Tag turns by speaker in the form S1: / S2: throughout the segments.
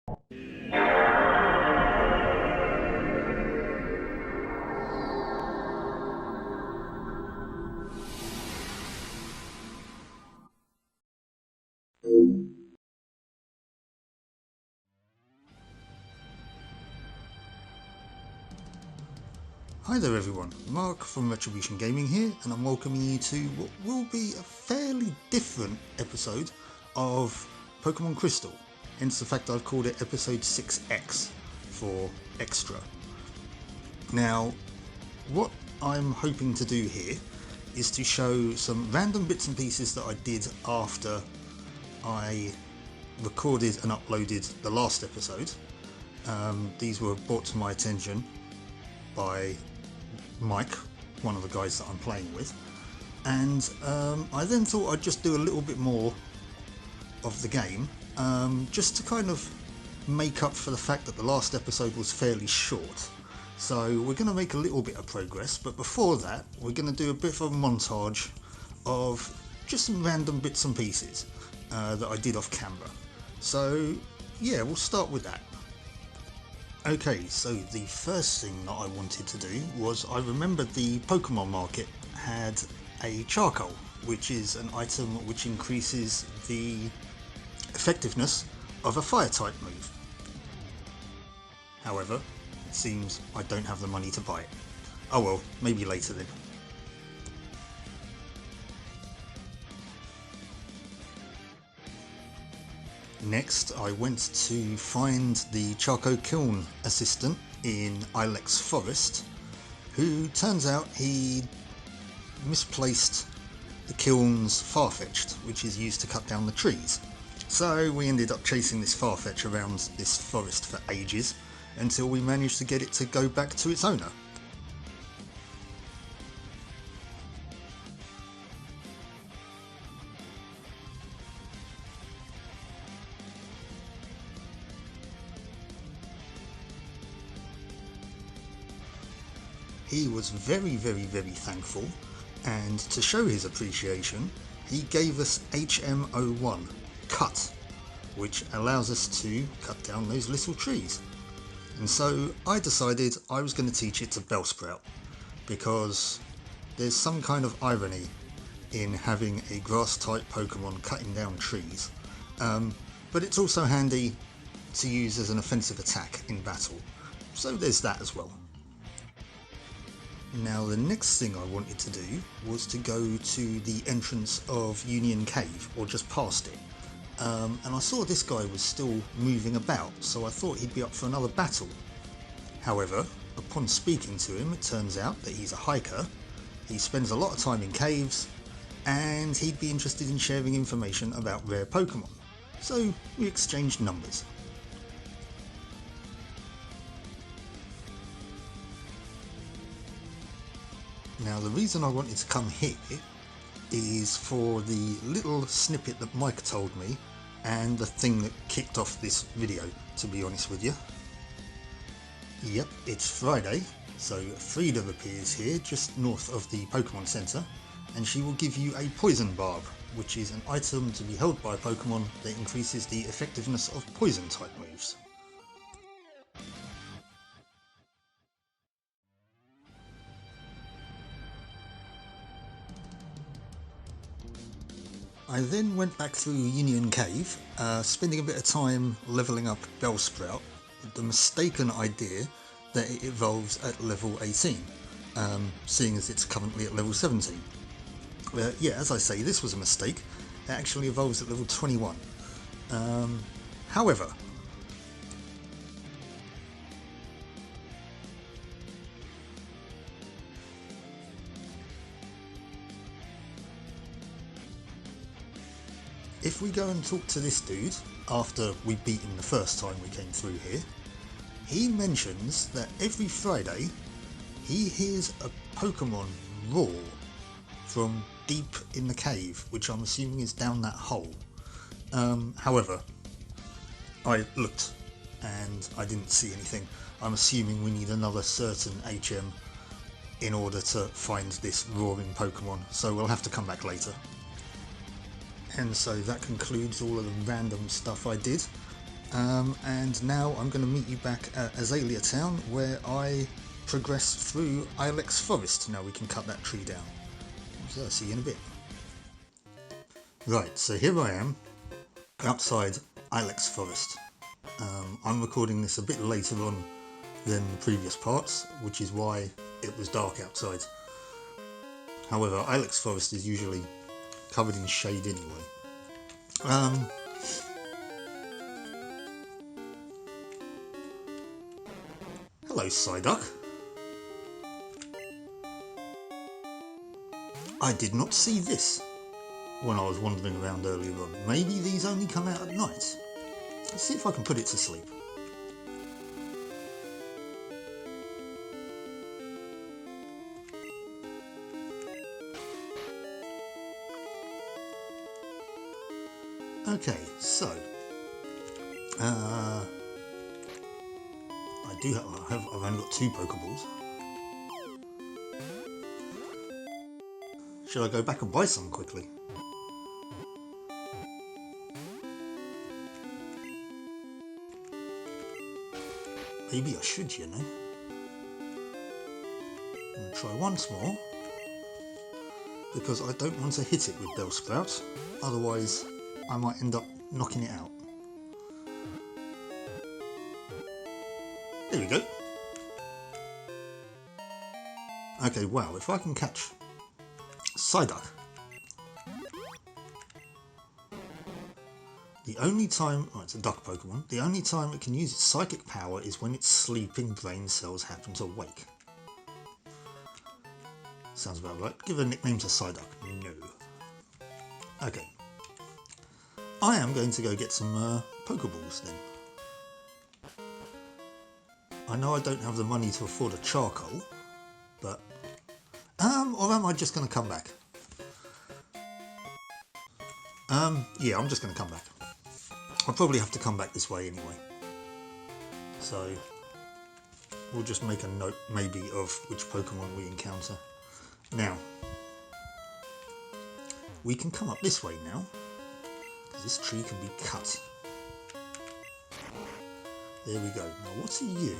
S1: Hi there everyone, Mark from Retribution Gaming here, and I'm welcoming you to what will be a fairly different episode of Pokemon Crystal, hence the fact I've called it episode 6X for Xtra. Now, what I'm hoping to do here is to show some random bits and pieces that I did after I recorded and uploaded the last episode. These were brought to my attention by Mike, one of the guys that I'm playing with, and I then thought I'd just do a little bit more of the game, just to kind of make up for the fact that the last episode was fairly short. So we're going to make a little bit of progress, but before that we're going to do a bit of a montage of just some random bits and pieces that I did off camera. So yeah, we'll start with that. Okay, so the first thing that I wanted to do was I remembered the Pokemon market had a charcoal, which is an item which increases the effectiveness of a fire type move. However, it seems I don't have the money to buy it. Oh well, maybe later then. Next, I went to find the Charcoal Kiln assistant in Ilex Forest, who turns out he misplaced the kiln's Farfetch'd, which is used to cut down the trees. So we ended up chasing this Farfetch around this forest for ages, until we managed to get it to go back to its owner. He was very thankful, and to show his appreciation, he gave us HM01, Cut, which allows us to cut down those little trees. And so I decided I was going to teach it to Bellsprout, because there's some kind of irony in having a grass type Pokemon cutting down trees, but it's also handy to use as an offensive attack in battle, so there's that as well. Now the next thing I wanted to do was to go to the entrance of Union Cave, or just past it, and I saw this guy was still moving about, so I thought he'd be up for another battle. However, upon speaking to him, it turns out that he's a hiker, he spends a lot of time in caves, and he'd be interested in sharing information about rare Pokemon, so we exchanged numbers. Now the reason I wanted to come here is for the little snippet that Mike told me, and the thing that kicked off this video, to be honest with you. Yep, it's Friday, so Frida appears here just north of the Pokemon Center, and she will give you a Poison Barb, which is an item to be held by a Pokemon that increases the effectiveness of poison type moves. I then went back through Union Cave, spending a bit of time levelling up Bellsprout, with the mistaken idea that it evolves at level 18, seeing as it's currently at level 17. Yeah, as I say, this was a mistake. It actually evolves at level 21. However, if we go and talk to this dude, after we beat him the first time we came through here, he mentions that every Friday he hears a Pokemon roar from deep in the cave, which I'm assuming is down that hole. However, I looked and I didn't see anything. I'm assuming we need another certain HM in order to find this roaring Pokemon, so we'll have to come back later. And so that concludes all of the random stuff I did. And now I'm going to meet you back at Azalea Town, where I progress through Ilex Forest. Now we can cut that tree down. So I'll see you in a bit. Right, so here I am outside Ilex Forest. I'm recording this a bit later on than the previous parts, which is why it was dark outside. However, Ilex Forest is usually covered in shade anyway. Hello, Psyduck. I did not see this when I was wandering around earlier on. Maybe these only come out at night. Let's see if I can put it to sleep. Okay, so I've only got 2 Pokeballs. Should I go back and buy some quickly? Maybe I should, you know. And try once more, because I don't want to hit it with Bellsprout, otherwise I might end up knocking it out. There we go. Okay, wow, if I can catch Psyduck. The only time, oh, it's a duck Pokemon, the only time it can use its psychic power is when its sleeping brain cells happen to wake. Sounds about right. Give a nickname to Psyduck. No. Okay. I am going to go get some Pokeballs then. I know I don't have the money to afford a charcoal, but... or am I just going to come back? Yeah, I'm just going to come back. I'll probably have to come back this way anyway. So, we'll just make a note, maybe, of which Pokemon we encounter. Now, we can come up this way now, because this tree can be cut. There we go. Now, what are you?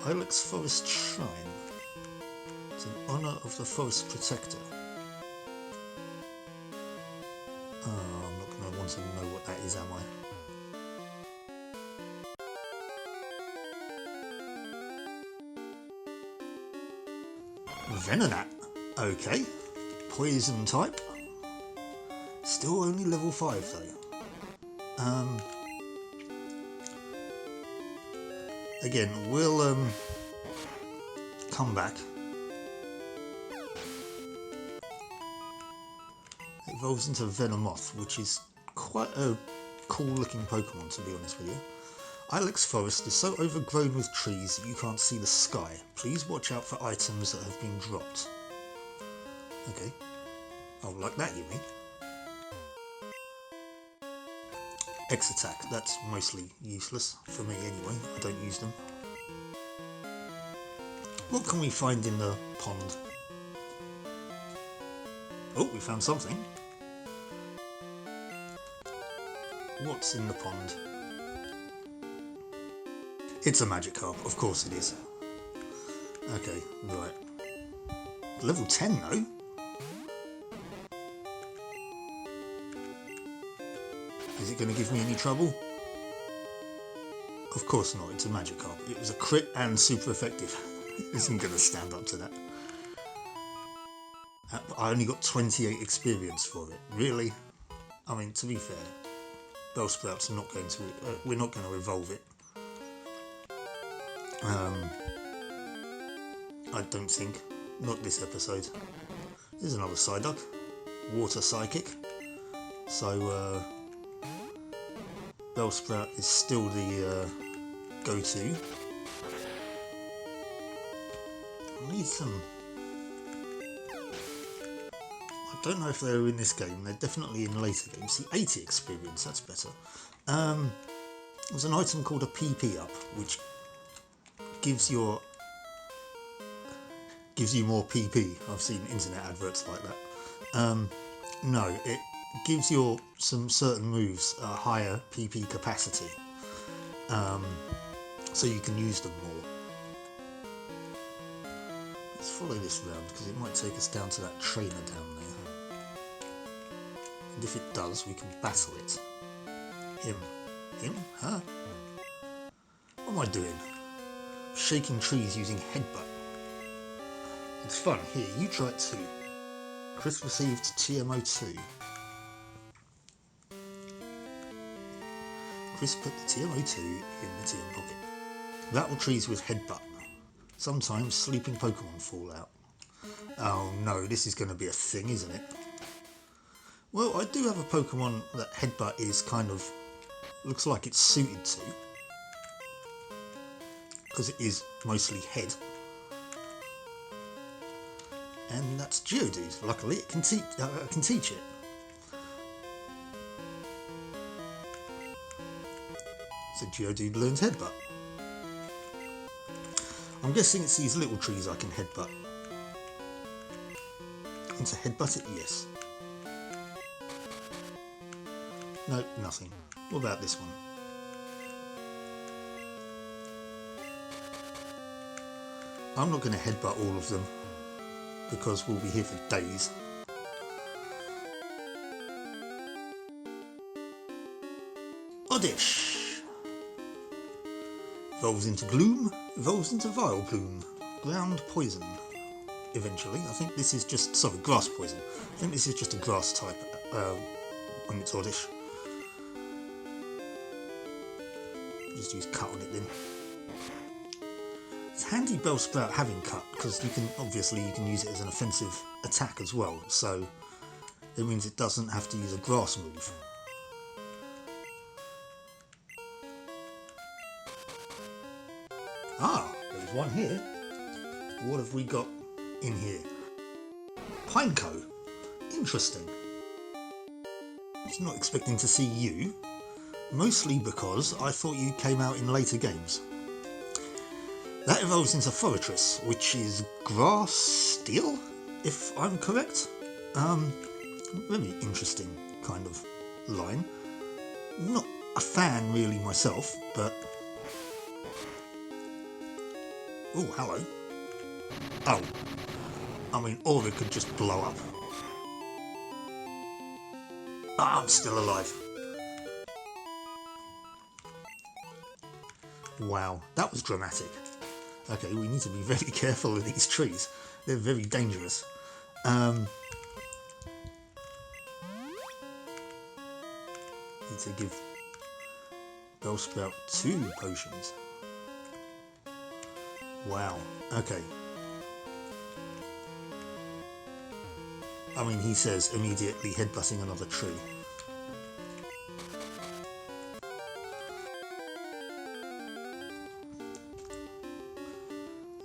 S1: Ilex Forest Shrine. It's in honour of the Forest Protector. Oh, I'm not going to want to know what that is, am I? Venonat. Okay. Poison type. Still only level 5 though. Again, we'll come back. It evolves into Venomoth, which is quite a cool looking Pokemon, to be honest with you. Ilex Forest is so overgrown with trees that you can't see the sky. Please watch out for items that have been dropped. Okay. Oh, like that you mean? X-Attack, that's mostly useless, for me anyway, I don't use them. What can we find in the pond? Oh, we found something. What's in the pond? It's a Magikarp, of course it is. Okay, right. Level 10 though? Is it going to give me any trouble? Of course not, it's a Magikarp. It was a crit and super effective. It isn't going to stand up to that. I only got 28 experience for it. Really? I mean, to be fair, Bellsprout's not going to... we're not going to evolve it. I don't think. Not this episode. There's another Psyduck. Water Psychic. So, Bellsprout is still the go-to. I need some... I don't know if they're in this game. They're definitely in later games. See, 80 experience, that's better. There's an item called a PP up, which gives you more PP. I've seen internet adverts like that. No, it gives some certain moves a higher PP capacity, so you can use them more. Let's follow this round because it might take us down to that trainer down there. And if it does, we can battle it. Him? Huh? What am I doing? Shaking trees using headbutt. It's fun. Here, you try it too. Chris received TMO2. Chris put the TMO2 in the TM pocket. Rattle trees with headbutt. Sometimes sleeping Pokemon fall out. Oh no, this is going to be a thing, isn't it? Well, I do have a Pokemon that headbutt is kind of... looks like it's suited to. Because it is mostly head. And that's Geodude. Luckily, it can teach it. So Geodude learns headbutt. I'm guessing it's these little trees I can headbutt. And to headbutt it, yes. No, nothing. What about this one? I'm not going to headbutt all of them, because we'll be here for days. Oddish! Evolves into Gloom, evolves into Vileplume. Ground Poison. Eventually. I think this is just... sorry, Grass Poison. I think this is just a grass type when it's Oddish. Just use Cut on it then. It's handy Bellsprout having Cut, because you can use it as an offensive attack as well, so it means it doesn't have to use a grass move. Ah, there's one here. What have we got in here? Pineco. Interesting. I was not expecting to see you, mostly because I thought you came out in later games. That evolves into Forretress, which is Grass Steel, if I'm correct. Very interesting kind of line. Not a fan really myself, but... oh, hello. Oh. I mean, Aura could just blow up. Ah, I'm still alive. Wow, that was dramatic. Okay, we need to be very careful of these trees. They're very dangerous. Need to give Bellsprout 2 potions. Wow, okay. I mean, he says immediately headbutting another tree.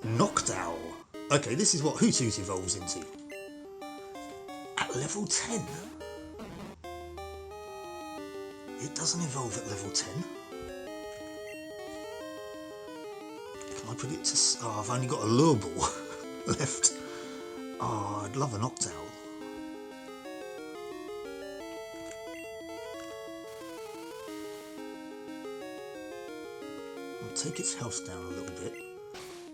S1: Noctowl. Okay, this is what Hoothoot evolves into. At level 10? It doesn't evolve at level 10. Can I put it to... oh, I've only got a lure ball left. Oh, I'd love a Noctowl. I'll take its health down a little bit.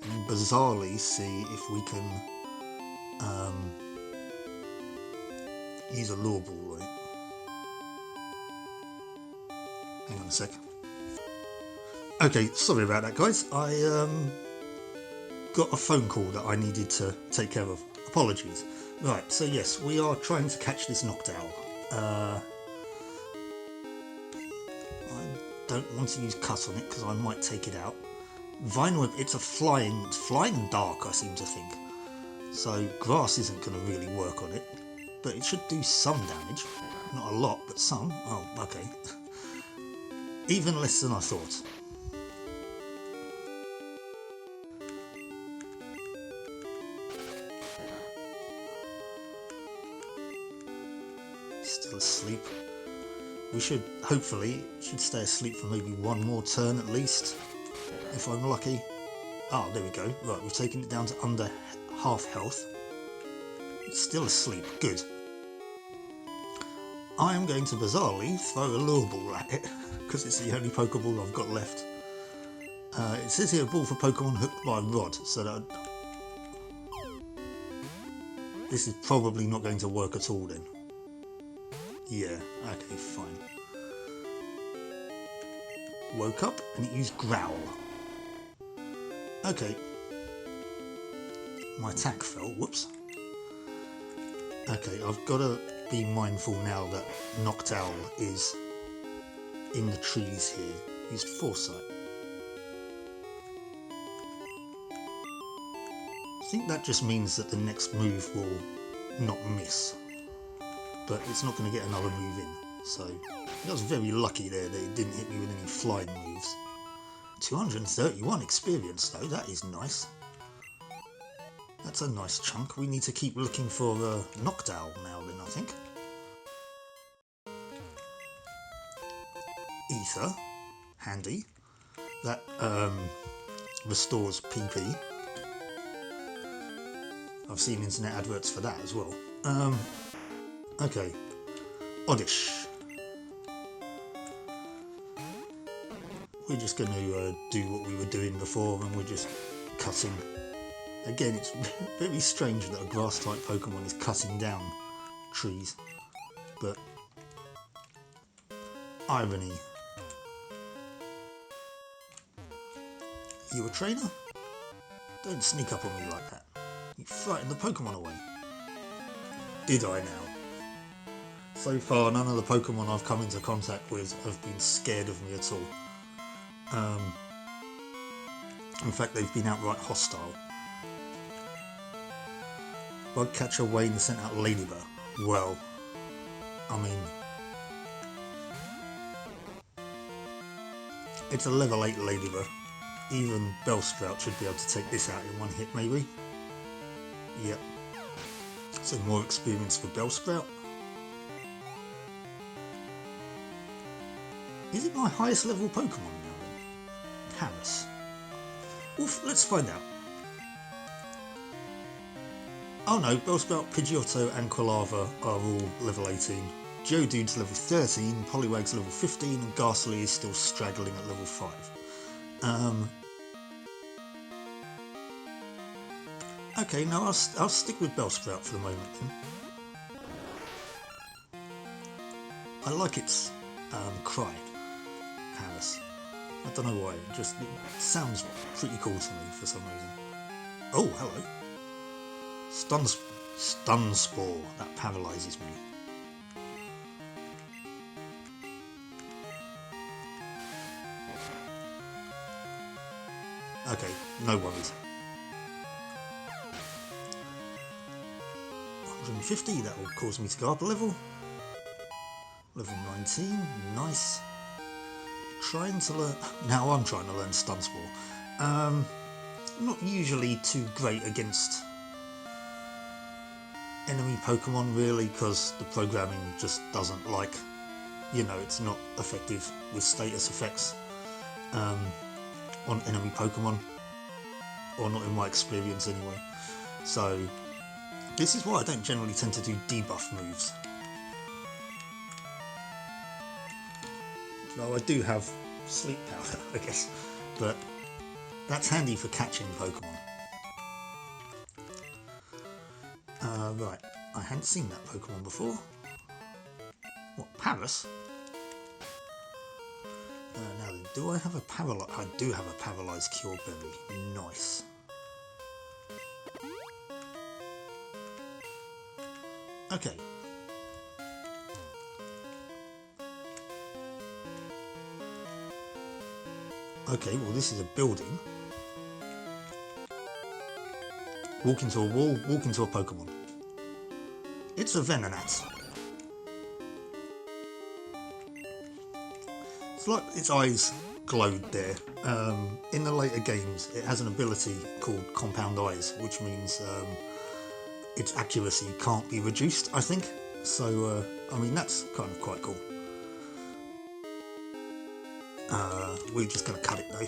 S1: And bizarrely see if we can use a lure ball, right? Hang on a sec. Okay, sorry about that, guys. I got a phone call that I needed to take care of. Apologies. Right, so yes, we are trying to catch this Noctowl. I don't want to use Cut on it because I might take it out. Vine Whip, it's flying dark, I seem to think. So grass isn't going to really work on it, but it should do some damage. Not a lot, but some. Oh, okay. Even less than I thought. Still asleep. We should, hopefully, stay asleep for maybe one more turn at least. If I'm lucky. Oh, there we go. Right, we've taken it down to under half health. It's still asleep. Good. I am going to bizarrely throw a lure ball at it, because it's the only Pokeball I've got left. It says here, ball for Pokemon hooked by a rod, so that this is probably not going to work at all then. Yeah, okay, fine. Woke up and it used Growl. Okay. My attack fell, whoops. Okay, I've got to be mindful now that Noctowl is in the trees here. Used Foresight. I think that just means that the next move will not miss. But it's not going to get another move in. So, I was very lucky there that it didn't hit me with any flying moves. 231 experience though, that is nice. That's a nice chunk. We need to keep looking for Noctowl now then, I think. Ether, handy. That restores PP. I've seen internet adverts for that as well. Okay. Oddish. We're just going to do what we were doing before, and we're just cutting. Again, it's very strange that a grass-type Pokemon is cutting down trees, but irony. You a trainer? Don't sneak up on me like that. You frightened the Pokemon away. Did I now? So far, none of the Pokemon I've come into contact with have been scared of me at all. In fact, they've been outright hostile. Bugcatcher Wayne sent out Ladybird. Well, I mean, it's a level 8 Ladybird. Even Bellsprout should be able to take this out in one hit, maybe. Yep. So more experience for Bellsprout. Is it my highest level Pokemon now then? Harris. Well, let's find out. Oh no, Bellsprout, Pidgeotto and Quilava are all level 18. Geodude's level 13, Poliwag's level 15 and Ghastly is still straggling at level 5. Okay, no, I'll stick with Bellsprout for the moment then. I like its cry, Harris. I don't know why, it sounds pretty cool to me for some reason. Oh, hello. Stun Spore, that paralyses me. Okay, no worries. 150, that will cause me to go up a level. Level 19, nice. Trying to learn... Now I'm trying to learn Stun Spore. Not usually too great against enemy Pokemon really, because the programming just doesn't like, you know, it's not effective with status effects on enemy Pokemon, or not in my experience anyway. So this is why I don't generally tend to do debuff moves. Though I do have Sleep Powder, I guess, but that's handy for catching Pokemon. Right, I hadn't seen that Pokemon before. What, Paras? Now then, do I have a paralyzed? I do have a paralyzed Cure Berry. Nice. Okay. Okay, well this is a building. Walk into a wall, walk into a Pokemon. It's a Venonat. It's like its eyes glowed there. In the later games, it has an ability called Compound Eyes, which means its accuracy can't be reduced, I think. So, I mean, that's kind of quite cool. We're just going to cut it though.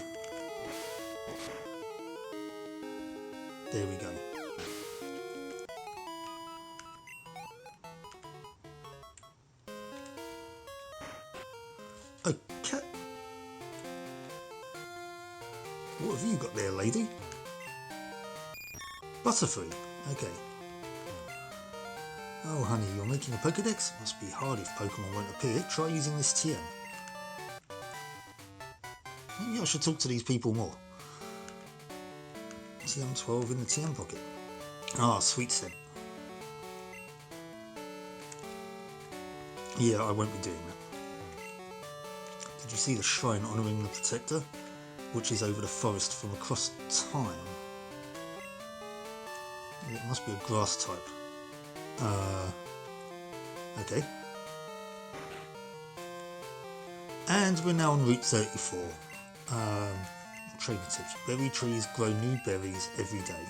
S1: There we go. What have you got there, lady? Butterfree. Okay. Oh, honey, you're making a Pokedex? Must be hard if Pokemon won't appear. Try using this TM. Maybe I should talk to these people more. TM12 in the TM pocket. Ah, sweet scent. Yeah, I won't be doing that. Did you see the shrine honouring the Protector? Which is over the forest from across time. It must be a grass type. Okay. And we're now on Route 34. Trainer tips. Berry trees grow new berries every day.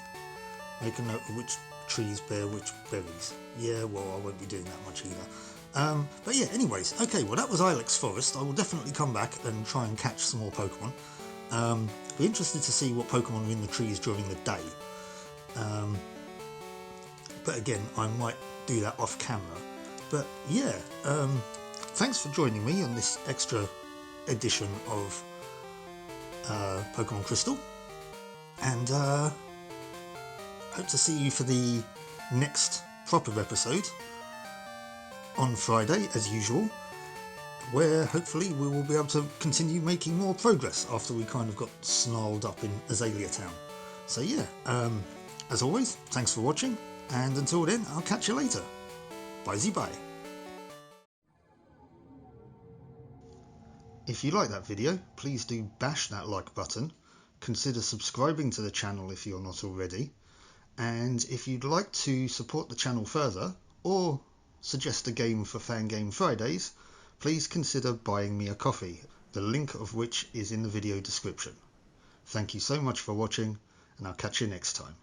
S1: Make a note of which trees bear which berries. Yeah, well, I won't be doing that much either. But yeah, anyways. Okay, well, that was Ilex Forest. I will definitely come back and try and catch some more Pokemon. Be interested to see what Pokemon are in the trees during the day. But again, I might do that off camera. But yeah, thanks for joining me on this extra edition of Pokemon Crystal. And hope to see you for the next proper episode on Friday, as usual, where hopefully we will be able to continue making more progress after we kind of got snarled up in Azelea Town. So yeah, as always, thanks for watching, and until then, I'll catch you later. Bye-bye. If you like that video, please do bash that like button, consider subscribing to the channel if you're not already, and if you'd like to support the channel further, or suggest a game for Fangame Fridays, please consider buying me a coffee, the link of which is in the video description. Thank you so much for watching, and I'll catch you next time.